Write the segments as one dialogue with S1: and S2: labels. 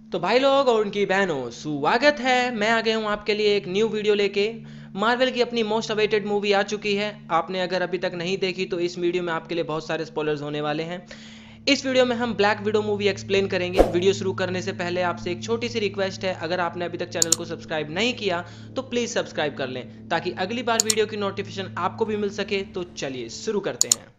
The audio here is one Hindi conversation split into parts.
S1: तो भाई लोग और उनकी बहनों, स्वागत है। मैं आ गया हूँ आपके लिए एक न्यू वीडियो लेके। मार्वल की अपनी मोस्ट अवेटेड मूवी आ चुकी है। आपने अगर अभी तक नहीं देखी तो इस वीडियो में आपके लिए बहुत सारे स्पॉयलर्स होने वाले हैं। इस वीडियो में हम ब्लैक विडो मूवी एक्सप्लेन करेंगे। वीडियो शुरू करने से पहले आपसे एक छोटी सी रिक्वेस्ट है, अगर आपने अभी तक चैनल को सब्सक्राइब नहीं किया तो प्लीज़ सब्सक्राइब कर लें ताकि अगली बार वीडियो की नोटिफिकेशन आपको भी मिल सके। तो चलिए शुरू करते हैं।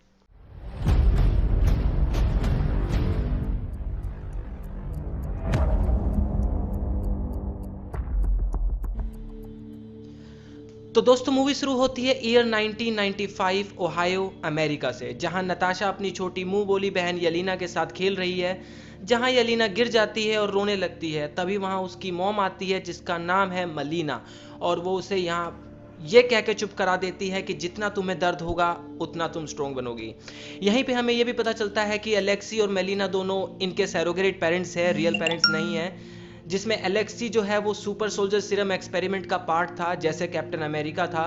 S1: तो दोस्तों मूवी शुरू होती है ईयर 1995 ओहायो अमेरिका से, जहां नताशा अपनी छोटी मुंह बोली बहन यलीना के साथ खेल रही है। जहां यलीना गिर जाती है और रोने लगती है, तभी वहां उसकी मॉम आती है जिसका नाम है मलीना, और वो उसे यहाँ ये कह के चुप करा देती है कि जितना तुम्हें दर्द होगा उतना तुम स्ट्रोंग बनोगी। यहीं पे हमें ये भी पता चलता है कि अलेक्सी और मेलिना दोनों इनके सैरोगेट पेरेंट्स हैं, रियल पेरेंट्स नहीं है। जिसमें एलेक्सी जो है वो सुपर सोल्जर सीरम एक्सपेरिमेंट का पार्ट था, जैसे कैप्टन अमेरिका था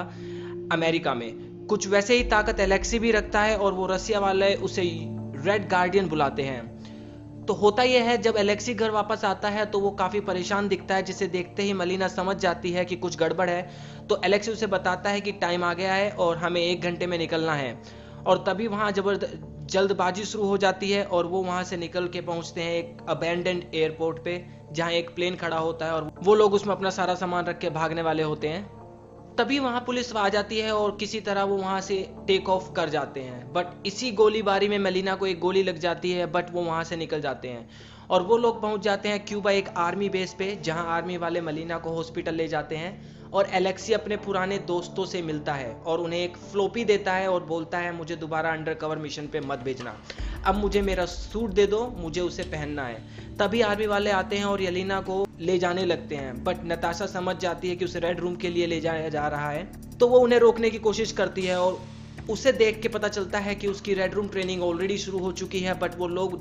S1: अमेरिका में। कुछ वैसे ही ताकत एलेक्सी भी रखता है और वो रसिया वाले उसे रेड गार्डियन बुलाते हैं। तो होता यह है, जब एलेक्सी घर वापस आता है तो वो काफ़ी परेशान दिखता है, जिसे देखते ही मलीना समझ जाती है कि कुछ गड़बड़ है। तो एलेक्सी उसे बताता है कि टाइम आ गया है और हमें 1 घंटे में निकलना है। और तभी वहाँ जल्दबाजी शुरू हो जाती है और वो वहाँ से निकल के पहुँचते हैं एक अबैंडन्ड एयरपोर्ट पे, जहाँ एक प्लेन खड़ा होता है और वो लोग उसमें अपना सारा सामान रख के भागने वाले होते हैं। तभी वहां पुलिस आ जाती है और किसी तरह वो वहां से टेक ऑफ कर जाते हैं। बट इसी गोलीबारी में मेलिना को एक गोली लग जाती है, बट वो वहां से निकल जाते हैं और वो लोग पहुंच जाते हैं क्यूबा एक आर्मी बेस पे, जहां आर्मी वाले मेलिना को हॉस्पिटल ले जाते हैं। और एलेक्सी अपने पुराने दोस्तों से मिलता है और उन्हें एक फ्लोपी देता है और बोलता है मुझे दोबारा अंडरकवर मिशन पे मत भेजना, अब मुझे मेरा सूट दे दो, मुझे उसे पहनना है। तभी आर्मी वाले आते हैं और यलीना को ले जाने लगते हैं, बट नताशा समझ जाती है कि उसे रेड रूम के लिए ले जाया जा रहा है। तो वो उन्हें रोकने की कोशिश करती है और उसे देख के पता चलता है कि उसकी रेड रूम ट्रेनिंग ऑलरेडी शुरू हो चुकी है, बट वो लोग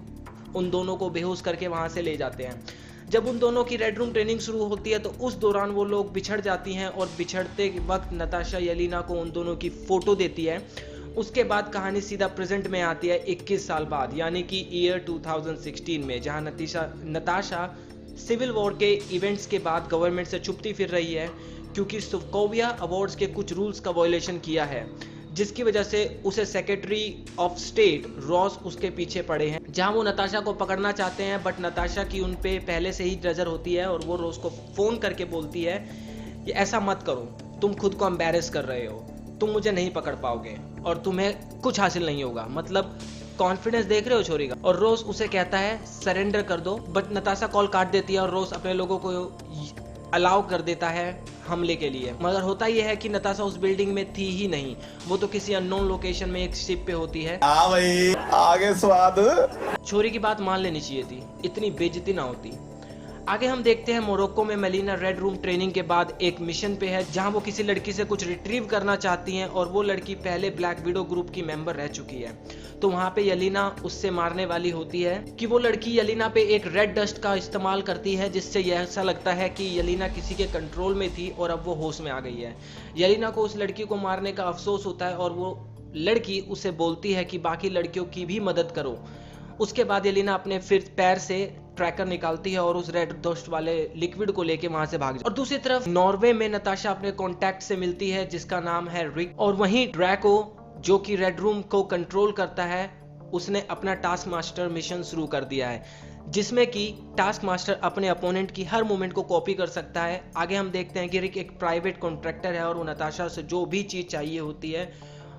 S1: उन दोनों को बेहोश करके वहां से ले जाते हैं। जब उन दोनों की रेड रूम ट्रेनिंग शुरू होती है तो उस दौरान वो लोग बिछड़ जाती हैं और बिछड़ते वक्त नताशा यलीना को उन दोनों की फोटो देती है। उसके बाद कहानी सीधा प्रेजेंट में आती है 21 साल बाद, यानी कि ईयर 2016 में, जहां नताशा सिविल वॉर के इवेंट्स के बाद गवर्नमेंट से छुपती फिर रही है क्योंकि सोकोविया अवार्ड्स के कुछ रूल्स का वायलेशन किया है, जिसकी वजह से उसे सेक्रेटरी ऑफ स्टेट रॉस उसके पीछे पड़े हैं। जहां वो नताशा को पकड़ना चाहते हैं, बट नताशा की उन पे पहले से ही नजर होती है और वो रॉस को फोन करके बोलती है कि ऐसा मत करो, तुम खुद को एम्बैरेस कर रहे हो, तुम मुझे नहीं पकड़ पाओगे और तुम्हें कुछ हासिल नहीं होगा। मतलब कॉन्फिडेंस देख रहे हो छोरी का। और रोज उसे कहता है सरेंडर कर दो, बट नताशा कॉल काट देती है और रोज अपने लोगों को अलाउ कर देता है हमले के लिए। मगर होता यह है कि नताशा उस बिल्डिंग में थी ही नहीं, वो तो किसी अननोन लोकेशन में एक शिप पे होती है।
S2: भाई आगे स्वाद।
S1: छोरी की बात मान लेनी चाहिए थी, इतनी बेइज्जती ना होती। आगे हम देखते हैं मोरक्को में मेलिना रेड रूम ट्रेनिंग के बाद एक मिशन पे है, जहां वो किसी लड़की से कुछ रिट्रीव करना चाहती हैं और वो लड़की पहले ब्लैक विडो ग्रुप की मेंबर रह चुकी है। तो वहां पे यलीना उससे मारने वाली होती है कि वो लड़की यलीना पे एक रेड डस्ट का इस्तेमाल करती है, जिससे यह ऐसा लगता है कि यलीना किसी के कंट्रोल में थी और अब वो होश में आ गई है। यलीना को उस लड़की को मारने का अफसोस होता है और वो लड़की उसे बोलती है कि बाकी लड़कियों की भी मदद करो। उसके बाद यलीना अपने फिर पैर से ट्रैकर निकालती है और उस रेड डस्ट वाले लिक्विड को लेके वहां से भाग जाती है। और दूसरी तरफ नॉर्वे में नताशा अपने कॉन्टैक्ट से मिलती है जिसका नाम है रिक, और वहीं ड्रैको जो कि रेड रूम को कंट्रोल करता है, उसने अपना टास्क मास्टर मिशन शुरू कर दिया है, जिसमें कि टास्क मास्टर अपने अपोनेंट की हर मूवमेंट को कॉपी कर सकता है। आगे हम देखते हैं कि रिक एक प्राइवेट कॉन्ट्रैक्टर है और वो नताशा से जो भी चीज चाहिए होती है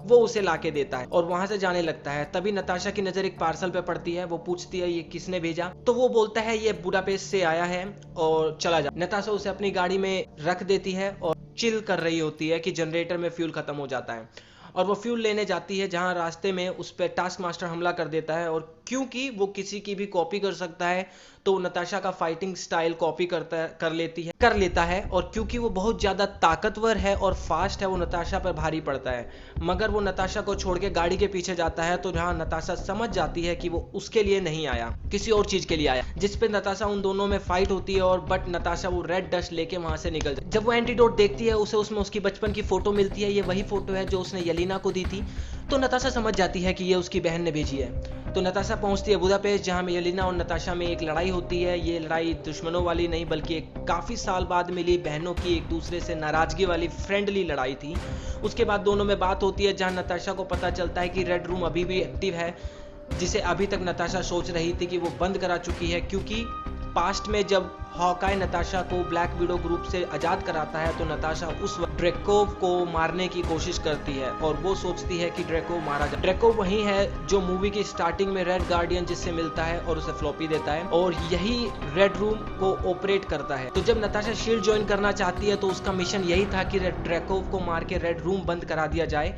S1: वो उसे लाके देता है और वहां से जाने लगता है। तभी नताशा की नजर एक पार्सल पे पड़ती है, वो पूछती है ये किसने भेजा, तो वो बोलता है ये बुडापेस्ट से आया है और चला जा। नताशा उसे अपनी गाड़ी में रख देती है और चिल कर रही होती है कि जनरेटर में फ्यूल खत्म हो जाता है और वो फ्यूल लेने जाती है, जहां रास्ते में उस पर टास्क मास्टर हमला कर देता है। और क्योंकि वो किसी की भी कॉपी कर सकता है तो नताशा का फाइटिंग स्टाइल कॉपी कर लेता है और क्योंकि वो बहुत ज्यादा ताकतवर है और फास्ट है, वो नताशा पर भारी पड़ता है। मगर वो नताशा को छोड़ के गाड़ी के पीछे जाता है, तो जहां नताशा समझ जाती है कि वो उसके लिए नहीं आया, किसी और चीज के लिए आया, जिस पे नताशा उन दोनों में फाइट होती है। और बट नताशा वो रेड डस्ट लेके वहां से निकल जब वो एंटीडोट देखती है, उसे उसमें उसकी बचपन की फोटो मिलती है। ये वही फोटो है जो उसने यलीना को दी थी। तो नताशा समझ जाती है कि ये उसकी बहन ने भेजी है। तो नताशा पहुंचती है बुदापेस्ट, जहां येलेना और नताशा में एक लड़ाई होती है। ये लड़ाई दुश्मनों वाली नहीं बल्कि एक काफ़ी साल बाद मिली बहनों की एक दूसरे से नाराज़गी वाली फ्रेंडली लड़ाई थी। उसके बाद दोनों में बात होती है, जहां नताशा को पता चलता है कि रेड रूम अभी भी एक्टिव है, जिसे अभी तक नताशा सोच रही थी कि वो बंद करा चुकी है, क्योंकि पास्ट में जब हॉकाई नताशा को ब्लैक विडो ग्रुप से आज़ाद कराता है तो नताशा उस वक्त ड्रेकोव को मारने की कोशिश करती है और वो सोचती है कि ड्रेकोव मारा जाए। ड्रेकोव वही है जो मूवी की स्टार्टिंग में रेड गार्डियन जिससे मिलता है और उसे फ्लॉपी देता है, और यही रेड रूम को ऑपरेट करता है। तो जब नताशा शील्ड ज्वाइन करना चाहती है तो उसका मिशन यही था कि ड्रेकोव को मार के रेड रूम बंद करा दिया जाए।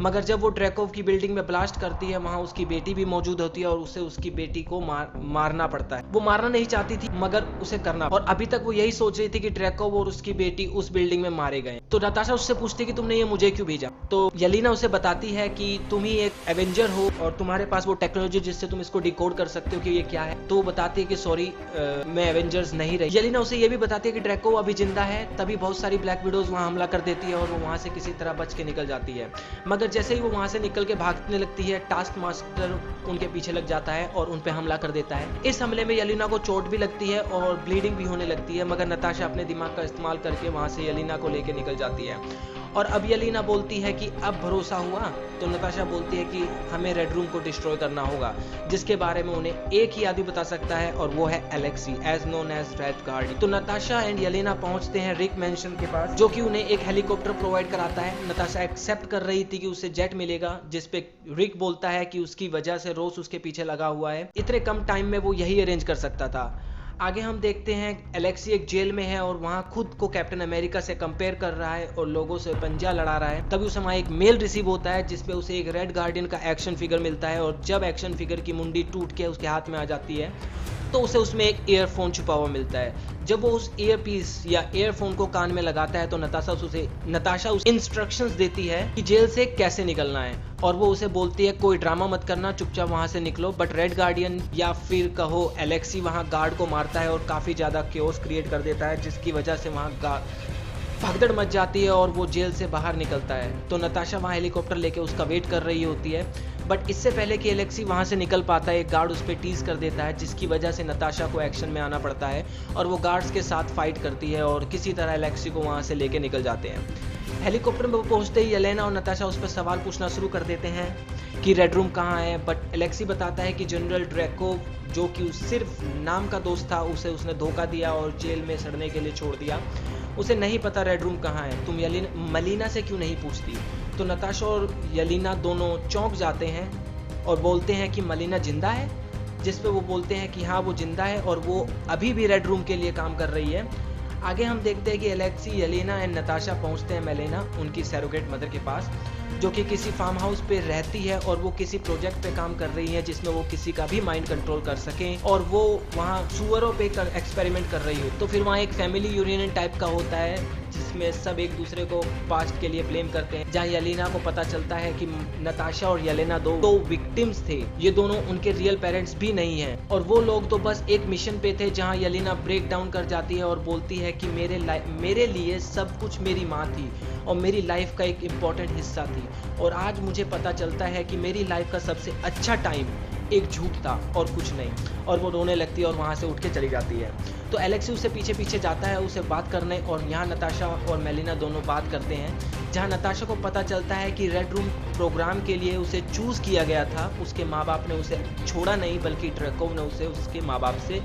S1: मगर जब वो ड्रेकोव की बिल्डिंग में ब्लास्ट करती है, वहां उसकी बेटी भी मौजूद होती है और उसे उसकी बेटी को मारना पड़ता है। वो मारना नहीं चाहती थी मगर उसे करना, और अभी तक वो यही सोच रही थी कि ड्रेकोव और उसकी बेटी उस बिल्डिंग में मारे गए। तो नताशा उससे पूछती कि तुमने ये मुझे क्यों भेजा। तो येलेना उसे बताती है कि तुम ही एक एवेंजर हो और तुम्हारे पास वो टेक्नोलॉजी जिससे तुम इसको डिकोड कर सकते हो कि ये क्या है। तो वो बताती है कि सॉरी मैं एवेंजर्स नहीं रही। येलेना उसे ये भी बताती है कि ड्रेकोव अभी जिंदा है। तभी बहुत सारी ब्लैक विडोज वहां हमला कर देती है और वो वहां से किसी तरह बच के निकल जाती है। मगर जैसे ही वो वहां से निकल के भागने लगती है, टास्क मास्टर उनके पीछे लग जाता है और उन पे हमला कर देता है। इस हमले में येलेना को चोट भी लगती है और ब्लीडिंग भी होने लगती है, मगर नताशा अपने दिमाग का इस्तेमाल करके वहां से येलेना को लेके निकल जाती है। और अब येलेना बोलती है कि अब भरोसा हुआ। तो नताशा बोलती है कि हमें रेड रूम को डिस्ट्रॉय करना होगा, जिसके बारे में उन्हें एक ही आदमी बता सकता है और वो है Alexei, as known as Red Guardian. तो नताशा एंड येलेना पहुंचते हैं रिक मैंशन के पास, जो कि उन्हें एक हेलीकॉप्टर प्रोवाइड कराता है। नताशा एक्सेप्ट कर रही थी कि उसे जेट मिलेगा, जिसपे रिक बोलता है कि उसकी वजह से रोज उसके पीछे लगा हुआ है, इतने कम टाइम में वो यही अरेंज कर सकता था। आगे हम देखते हैं एलेक्सी एक जेल में है और वहाँ खुद को कैप्टन अमेरिका से कंपेयर कर रहा है और लोगों से पंजा लड़ा रहा है। तभी उसे वहाँ एक मेल रिसीव होता है जिसपे उसे एक रेड गार्डियन का एक्शन फिगर मिलता है, और जब एक्शन फिगर की मुंडी टूट के उसके हाथ में आ जाती है तो उसे उसमें एक ईयरफोन छुपा हुआ मिलता है। जब वो उस ईयरपीस या ईयरफोन को कान में लगाता है तो नताशा उसे इंस्ट्रक्शंस देती है कि जेल से कैसे निकलना है, और वो उसे बोलती है कोई ड्रामा मत करना, चुपचाप वहां से निकलो। बट रेड गार्डियन या फिर कहो एलेक्सी वहां गार्ड को मारता है और काफी ज्यादा केओस क्रिएट कर देता है, जिसकी वजह से वहां भगदड़ मच जाती है और वो जेल से बाहर निकलता है। तो नताशा वहां हेलीकॉप्टर लेके उसका वेट कर रही होती है, बट इससे पहले कि एलेक्सी वहां से निकल पाता है, एक गार्ड उस पर टीज कर देता है, जिसकी वजह से नताशा को एक्शन में आना पड़ता है और वो गार्ड्स के साथ फाइट करती है और किसी तरह एलेक्सी को वहां से लेके निकल जाते हैं। हेलीकॉप्टर में पहुंचते ही येलेना और नताशा उस पर सवाल पूछना शुरू कर देते हैं कि रेड रूम कहाँ है, बट एलेक्सी बताता है कि जनरल ड्रेकोव, जो कि सिर्फ नाम का दोस्त था, उसे उसने धोखा दिया और जेल में सड़ने के लिए छोड़ दिया। उसे नहीं पता रेड रूम कहाँ है, तुम मलीना से क्यों नहीं पूछती। तो नताशा और येलेना दोनों चौंक जाते हैं और बोलते हैं कि मलीना जिंदा है, जिस पे वो बोलते हैं कि हाँ वो जिंदा है और वो अभी भी रेड रूम के लिए काम कर रही है। आगे हम देखते हैं कि एलेक्सी, येलेना एंड नताशा पहुंचते हैं मेलेना, उनकी सैरोगेट मदर के पास, जो कि किसी फार्म हाउस पे रहती है और वो किसी प्रोजेक्ट पे काम कर रही है जिसमें वो किसी का भी माइंड कंट्रोल कर सके, और वो वहाँ सुअरों पे एक्सपेरिमेंट कर रही हो। तो फिर वहाँ एक फैमिली यूनियन टाइप का होता है जिसमें सब एक दूसरे को पास्ट के लिए ब्लेम करते हैं, जहाँ येलेना को पता चलता है कि नताशा और येलेना दो विक्टिम्स थे, ये दोनों उनके रियल पेरेंट्स भी नहीं हैं, और वो लोग तो बस एक मिशन पे थे, जहाँ येलेना ब्रेक डाउन कर जाती है और बोलती है कि मेरे लिए सब कुछ मेरी माँ थी और मेरी लाइफ का एक इम्पॉर्टेंट हिस्सा थी, और आज मुझे पता चलता है कि मेरी लाइफ का सबसे अच्छा टाइम एक झूठ था और कुछ नहीं। और वो रोने लगती है और वहाँ से उठ के चली जाती है। तो एलेक्सी उससे पीछे पीछे जाता है उसे बात करने, और यहाँ नताशा और मेलिना दोनों बात करते हैं, जहाँ नताशा को पता चलता है कि रेड रूम प्रोग्राम के लिए उसे चूज़ किया गया था, उसके माँ बाप ने उसे छोड़ा नहीं बल्कि ड्रेकोव ने उसे उसके माँ बाप से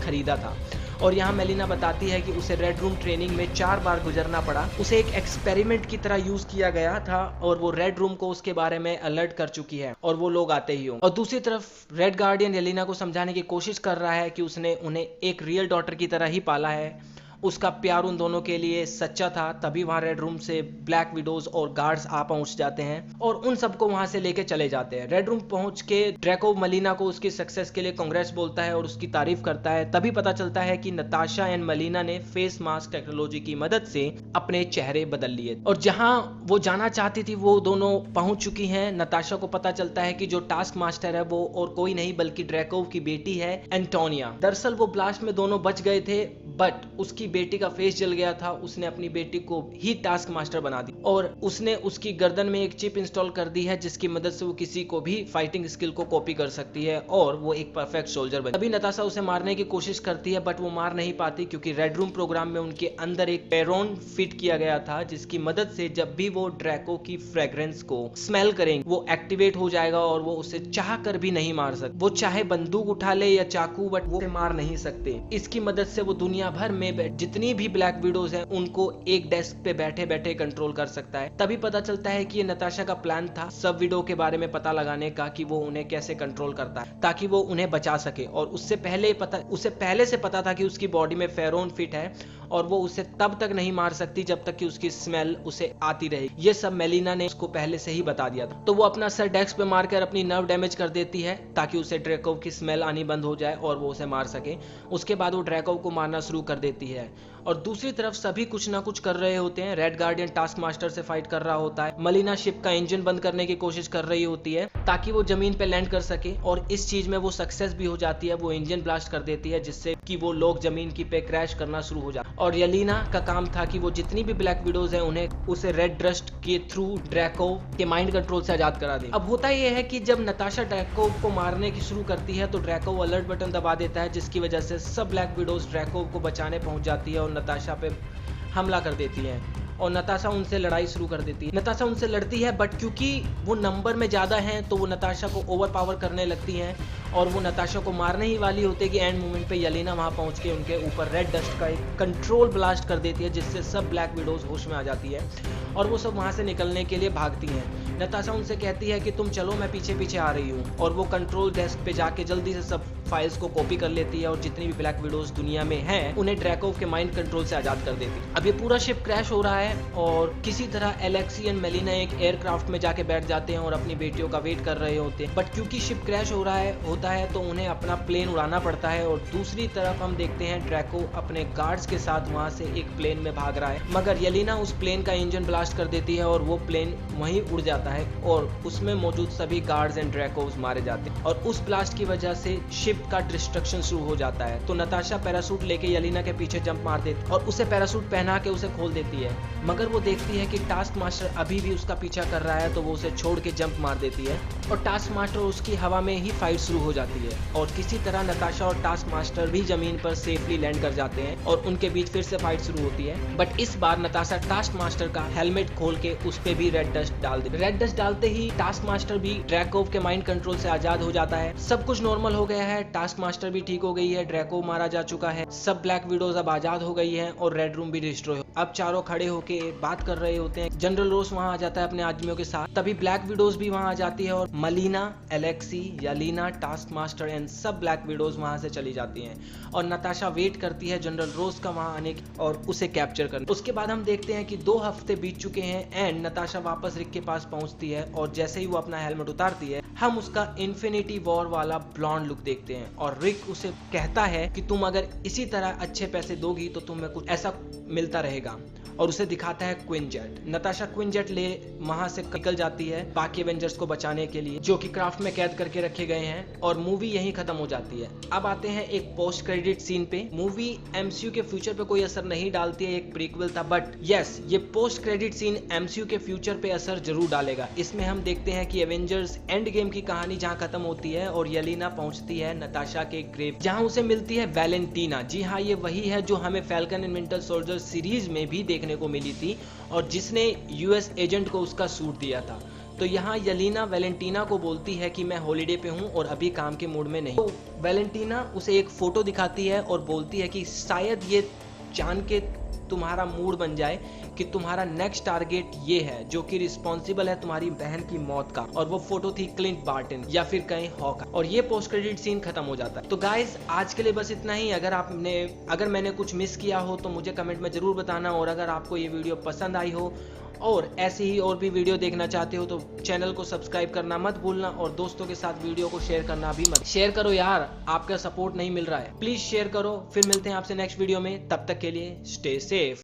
S1: खरीदा था। और यहाँ मेलिना बताती है कि उसे रेड रूम ट्रेनिंग में 4 बार गुजरना पड़ा, उसे एक एक्सपेरिमेंट की तरह यूज किया गया था और वो रेड रूम को उसके बारे में अलर्ट कर चुकी है और वो लोग आते ही हों। और दूसरी तरफ रेड गार्डियन येलेना को समझाने की कोशिश कर रहा है कि उसने उन्हें एक रियल डॉटर की तरह ही पाला है, उसका प्यार उन दोनों के लिए सच्चा था, तभी वहाँ रेड रूम से ब्लैक विडोज और गार्ड्स आ पहुंच जाते हैं और उन सबको वहां से लेके चले जाते हैं। रेड रूम पहुंच के ड्रेकोव मेलिना को उसकी सक्सेस के लिए कांग्रेस बोलता है और उसकी तारीफ करता है। तभी पता चलता है कि नताशा एंड मेलिना ने फेस मास्क टेक्नोलॉजी की मदद से अपने चेहरे बदल लिए और जहां वो जाना चाहती थी वो दोनों पहुंच चुकी हैं। नताशा को पता चलता है कि जो टास्क मास्टर है वो और कोई नहीं बल्कि ड्रेकोव की बेटी है एंटोनिया। दरअसल वो ब्लास्ट में दोनों बच गए थे, बट उसकी बेटी का फेस जल गया था। उसने अपनी बेटी को ही टास्क मास्टर बना दी और उसने उसकी गर्दन में एक चिप इंस्टॉल कर दी है जिसकी मदद से वो किसी को भी फाइटिंग स्किल को कॉपी कर सकती है और वो एक परफेक्ट सोल्जर बन। तभी नताशा उसे मारने की कोशिश करती है बट वो मार नहीं पाती क्योंकि रेड रूम प्रोग्राम में उनके अंदर एक पेरोन फिट किया गया था जिसकी मदद से जब भी वो ड्रैको की फ्रेग्रेंस को स्मेल करेंगे वो एक्टिवेट हो जाएगा और वो उसे चाह कर भी नहीं मार सकते। वो चाहे बंदूक उठा ले या चाकू बट वो मार नहीं सकते। इसकी मदद से वो दुनिया भर में जितनी भी ब्लैक विडोज हैं उनको एक डेस्क पे बैठे बैठे कंट्रोल कर सकता है। तभी पता चलता है कि ये नताशा का प्लान था सब विडो के बारे में पता लगाने का कि वो उन्हें कैसे कंट्रोल करता है ताकि वो उन्हें बचा सके। और उसे पहले से पता था कि उसकी बॉडी में फेरोन फिट है और वो उसे तब तक नहीं मार सकती जब तक कि उसकी स्मेल उसे आती रहे। ये सब मेलिना ने उसको पहले से ही बता दिया था। तो वो अपना सर डेस्क पे मारकर अपनी नर्व डैमेज कर देती है ताकि उसे ड्रैकोव की स्मेल आनी बंद हो जाए और वो उसे मार सके। उसके बाद वो ड्रैकोव को मारना शुरू कर देती है और दूसरी तरफ सभी कुछ ना कुछ कर रहे होते हैं। रेड गार्डियन टास्क मास्टर से फाइट कर रहा होता है। मेलिना शिप का इंजन बंद करने की कोशिश कर रही होती है ताकि वो जमीन पे लैंड कर सके और इस चीज में वो सक्सेस भी हो जाती है। वो इंजन ब्लास्ट कर देती है जिससे कि वो लोग जमीन की पे क्रैश करना शुरू हो जाते। और येलिना का काम था कि वो जितनी भी ब्लैक विडोज हैं उन्हें उसे रेड डस्ट के थ्रू ड्रैको के माइंड कंट्रोल से आजाद करा दे। अब होता यह है कि जब नताशा ड्रैको को मारने की शुरू करती है तो ड्रैको अलर्ट बटन दबा देता है जिसकी वजह से सब ब्लैक विडोज ड्रैको को बचाने पहुंच जाती है और नताशा पे हमला कर देती है और नताशा उनसे लड़ाई शुरू कर देती है। नताशा उनसे लड़ती है बट क्योंकि वो नंबर में ज्यादा हैं तो वो नताशा को ओवर पावर करने लगती हैं और वो नताशा को मारने ही वाली होती है कि एंड मोमेंट पे येलिना वहां पहुंच के उनके ऊपर रेड डस्ट का एक कंट्रोल ब्लास्ट कर देती है जिससे सब ब्लैक विडोज होश में आ जाती है और वो सब वहां से निकलने के लिए भागती हैं। नताशा उनसे कहती है कि तुम चलो मैं पीछे पीछे आ रही हूँ और वो कंट्रोल डेस्क पे जाके जल्दी से सब फाइल्स को कॉपी कर लेती है और जितनी भी ब्लैक विडोज दुनिया में हैं उन्हें ड्रैकोव के माइंड कंट्रोल से आजाद कर देती है। अब ये पूरा शिप क्रैश हो रहा है और किसी तरह एलेक्सी एंड मेलिना एक एयरक्राफ्ट में जाके बैठ जाते हैं और अपनी बेटियों का वेट कर रहे होते हैं। बट क्योंकि शिप क्रैश होता है तो उन्हें अपना प्लेन उड़ाना पड़ता है और दूसरी तरफ हम देखते हैं ड्रैको अपने गार्ड्स के साथ वहां से एक प्लेन में भाग रहा है मगर येलिना उस प्लेन का इंजन ब्लास्ट कर देती है और वो प्लेन वहीं उड़ जाता है और उसमें मौजूद सभी गार्ड्स एंड ड्रैकोस मारे जाते हैं और उस ब्लास्ट की वजह से शिप का डिस्ट्रक्शन शुरू हो जाता है। तो नताशा पैराशूट लेके येलिना के पीछे जंप मार देती और उसे पैराशूट पहना के उसे खोल देती है मगर वो देखती है कि टास्क मास्टर अभी भी उसका पीछा कर रहा है तो वो उसे छोड़ के जंप मार देती है और टास्क मास्टर उसकी हवा में ही फाइट शुरू हो जाती है और किसी तरह नताशा और टास्क मास्टर भी जमीन पर सेफली लैंड कर जाते हैं और उनके बीच फिर से फाइट शुरू होती है। बट इस बार नताशा टास्क मास्टर का हेलमेट खोल के उस पे भी रेड डस्ट डाल दे। रेड डस्ट डालते ही टास्क मास्टर भी ड्रैकोव के माइंड कंट्रोल से आजाद हो जाता है। सब कुछ नॉर्मल हो गया है, टास्क मास्टर भी ठीक हो गई है, ड्रैको मारा जा चुका है, सब ब्लैक विडोज अब आजाद हो गई है और रेड रूम भी डिस्ट्रॉय हो। अब चारों खड़े होके बात कर रहे होते हैं। जनरल रोस वहां आ जाता है अपने आदमियों के साथ। तभी ब्लैक विडोज भी वहां आ जाती है और Melina, Alexei, Yelena, Taskmaster and सब ब्लैक विडोज वहां से चली जाती हैं और नताशा वेट करती है जनरल रोस का वहां आने की और उसे कैप्चर करने। उसके बाद हम देखते हैं कि 2 हफ्ते बीत चुके हैं एंड नताशा वापस रिक के पास पहुंचती है और जैसे ही वो अपना हेलमेट उतारती है हम उसका इन्फिनिटी वॉर वाला ब्लॉन्ड लुक देखते हैं और रिक उसे कहता है कि तुम अगर इसी तरह अच्छे पैसे दोगी तो तुम्हें कुछ ऐसा मिलता रहेगा और उसे दिखाता है Quinjet. Natasha Quinjet ले वहां से निकल जाती है बाकी एवेंजर्स को बचाने के लिए जो कि क्राफ्ट में कैद करके रखे गए हैं और मूवी यहीं खत्म हो जाती है। अब आते हैं एक पोस्ट क्रेडिट सीन पे। मूवी एमसीयू के फ्यूचर पे कोई असर नहीं डालती है, एक प्रीक्वल था बट यस ये पोस्ट क्रेडिट सीन एमसीयू के फ्यूचर पे असर जरूर डालेगा। इसमें हम देखते हैं कि एवेंजर्स एंड गेम की कहानी जहां खत्म होती है और येलिना पहुंचती है नताशा के ग्रेव जहां उसे मिलती है वैलेंटीना। जी हाँ, ये वही है जो हमें falcon and winter soldier series में भी देखने को मिली थी और जिसने यूएस एजेंट को उसका सूट दिया था। तो यहाँ येलिना वैलेंटीना को बोलती है कि मैं हॉलिडे पे हूँ और अभी काम के मूड में नहीं। तो वैलेंटीना उसे एक फोटो दिखाती है और बोलती है कि शायद ये जान के तुम्हारा मूड बन जाए कि तुम्हारा नेक्स्ट टारगेट ये है जो कि रिस्पॉन्सिबल है तुम्हारी बहन की मौत का। और वो फोटो थी क्लिंट बार्टन या फिर कहीं हॉक। और ये पोस्ट क्रेडिट सीन खत्म हो जाता है। तो गाइस आज के लिए बस इतना ही। अगर मैंने कुछ मिस किया हो तो मुझे कमेंट में जरूर बताना और अगर आपको ये वीडियो पसंद आई हो और ऐसे ही और भी वीडियो देखना चाहते हो तो चैनल को सब्सक्राइब करना मत भूलना और दोस्तों के साथ वीडियो को शेयर करना भी मत। शेयर करो यार, आपका सपोर्ट नहीं मिल रहा है, प्लीज शेयर करो। फिर मिलते हैं आपसे नेक्स्ट वीडियो में, तब तक के लिए स्टे सेफ।